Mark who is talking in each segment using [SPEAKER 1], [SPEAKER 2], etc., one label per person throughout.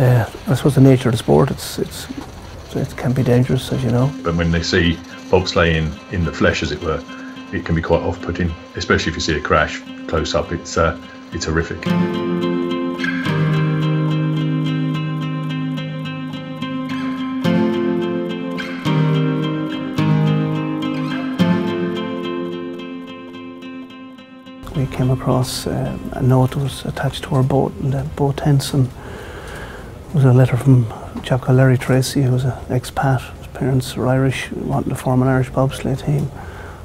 [SPEAKER 1] I suppose the nature of the sport, it can be dangerous, as you know.
[SPEAKER 2] But when they see bobsleigh in the flesh, as it were, it can be quite off-putting, especially if you see a crash close up. It's horrific.
[SPEAKER 1] We came across a note that was attached to our boat in the boat tents, and it was a letter from a chap called Larry Tracy, who was an expat. His parents were Irish, wanting to form an Irish bobsleigh team.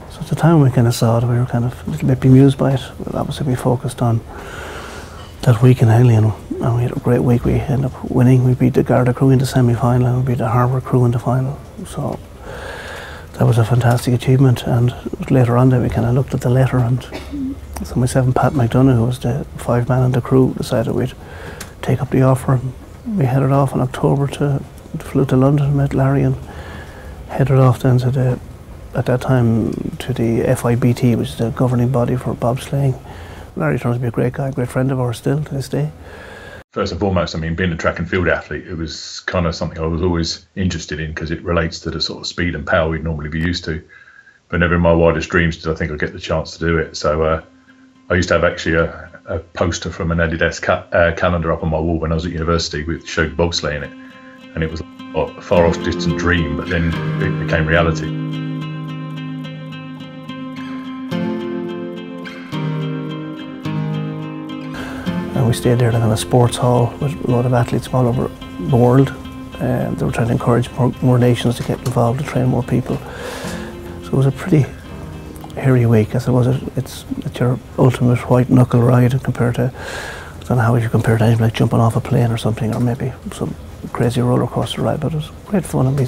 [SPEAKER 1] So at the time we kind of saw it, we were kind of a little bit bemused by it. But obviously we focused on that week in Henley, and we had a great week. We ended up winning. We beat the Garda crew in the semi-final, and we beat the Harbour crew in the final. So that was a fantastic achievement. And later on then we kind of looked at the letter, and so myself and Pat McDonough, who was the 5-man in the crew, decided we'd take up the offer. And we headed off in October flew to London, met Larry, and headed off then to at that time to the FIBT, which is the governing body for bobsleighing. Larry turns out to be a great guy, a great friend of ours still to this day.
[SPEAKER 2] First and foremost, I mean, being a track and field athlete, it was kind of something I was always interested in because it relates to the sort of speed and power we'd normally be used to. But never in my wildest dreams did I think I'd get the chance to do it. So I used to have actually a poster from an Adidas calendar up on my wall when I was at university which showed bobsleigh in it. And it was a far off distant dream, but then it became reality.
[SPEAKER 1] And we stayed there in a sports hall with a lot of athletes from all over the world. They were trying to encourage more nations to get involved, to train more people. So it was a pretty hairy week. I suppose it's your ultimate white knuckle ride compared to, I don't know how you compare it to anything like jumping off a plane or something, or maybe some crazy roller coaster ride, but it was great fun. And there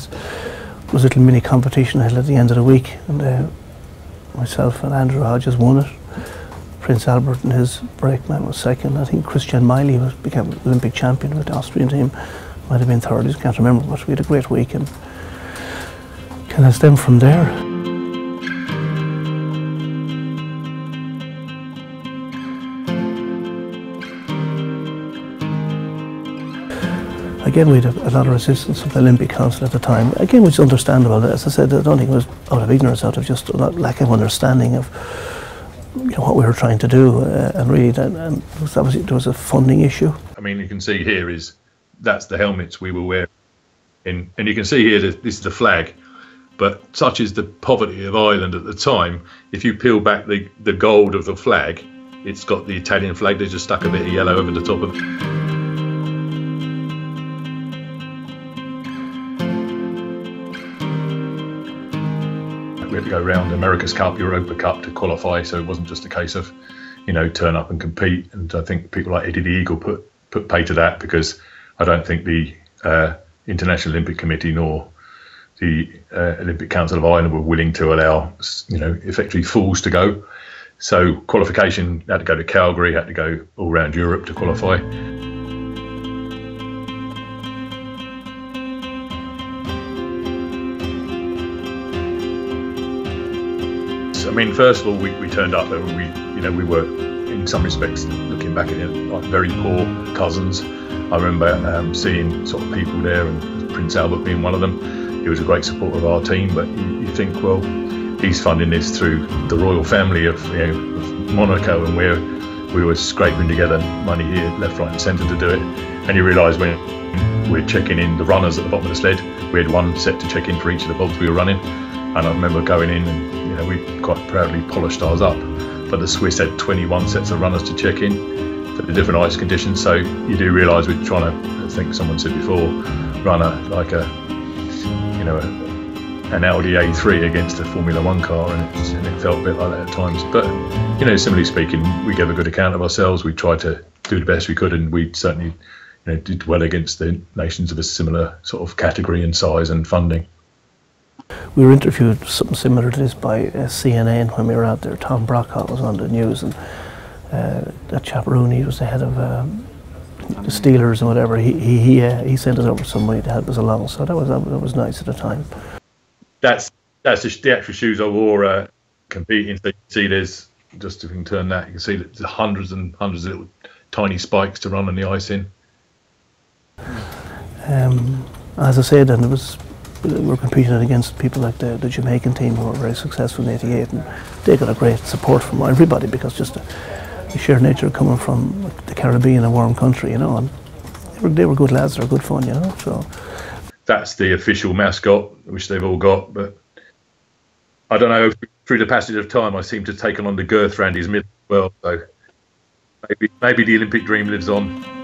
[SPEAKER 1] was a little mini competition held at the end of the week, and myself and Andrew Hodges won it. Prince Albert and his brakeman was second. I think Christian Miley became Olympic champion with the Austrian team. Might have been third, I can't remember, but we had a great week and kind of stemmed from there. Again, we had a lot of resistance from the Olympic Council at the time. Again, which is understandable. As I said, I don't think it was out of ignorance, out of just a lack of understanding of what we were trying to do, and really, and obviously there was a funding issue.
[SPEAKER 2] I mean, you can see here that's the helmets we were wearing, and you can see here that this is the flag. But such is the poverty of Ireland at the time. If you peel back the gold of the flag, it's got the Italian flag. They just stuck a bit of yellow over the top of it. We had to go around America's Cup, Europa Cup to qualify, so it wasn't just a case of, turn up and compete. And I think people like Eddie the Eagle put pay to that, because I don't think the International Olympic Committee nor the Olympic Council of Ireland were willing to allow, effectively fools to go. So qualification had to go to Calgary, had to go all around Europe to qualify. I mean, first of all, we turned up and we were, in some respects, looking back at it, like very poor cousins. I remember seeing sort of people there, and Prince Albert being one of them. He was a great supporter of our team, but you think, well, he's funding this through the royal family of Monaco, and we were scraping together money here, left, right and centre to do it. And you realise when we're checking in the runners at the bottom of the sled, we had one set to check in for each of the bobs we were running. And I remember going in and, we quite proudly polished ours up. But the Swiss had 21 sets of runners to check in for the different ice conditions. So you do realise we're trying to, I think someone said before, run an Audi A3 against a Formula One car, and it felt a bit like that at times. But, similarly speaking, we gave a good account of ourselves. We tried to do the best we could, and we certainly, did well against the nations of a similar sort of category and size and funding.
[SPEAKER 1] We were interviewed something similar to this by CNN when we were out there. Tom Brokaw was on the news, and that chap Rooney was the head of the Steelers and whatever. He sent us over somebody to help us along, so that was nice at the time.
[SPEAKER 2] That's the actual shoes I wore competing. So you can see there's, just if you can turn that, you can see that there's hundreds and hundreds of little tiny spikes to run on the ice in.
[SPEAKER 1] As I said, and we were competing against people like the Jamaican team who were very successful in '88, and they got a great support from everybody because just the sheer nature of coming from the Caribbean, a warm country, you know, and they were good lads, they were good fun, you know. So
[SPEAKER 2] that's the official mascot, which they've all got. But I don't know, through the passage of time, I seem to have taken on the girth around his middle as well. So maybe the Olympic dream lives on.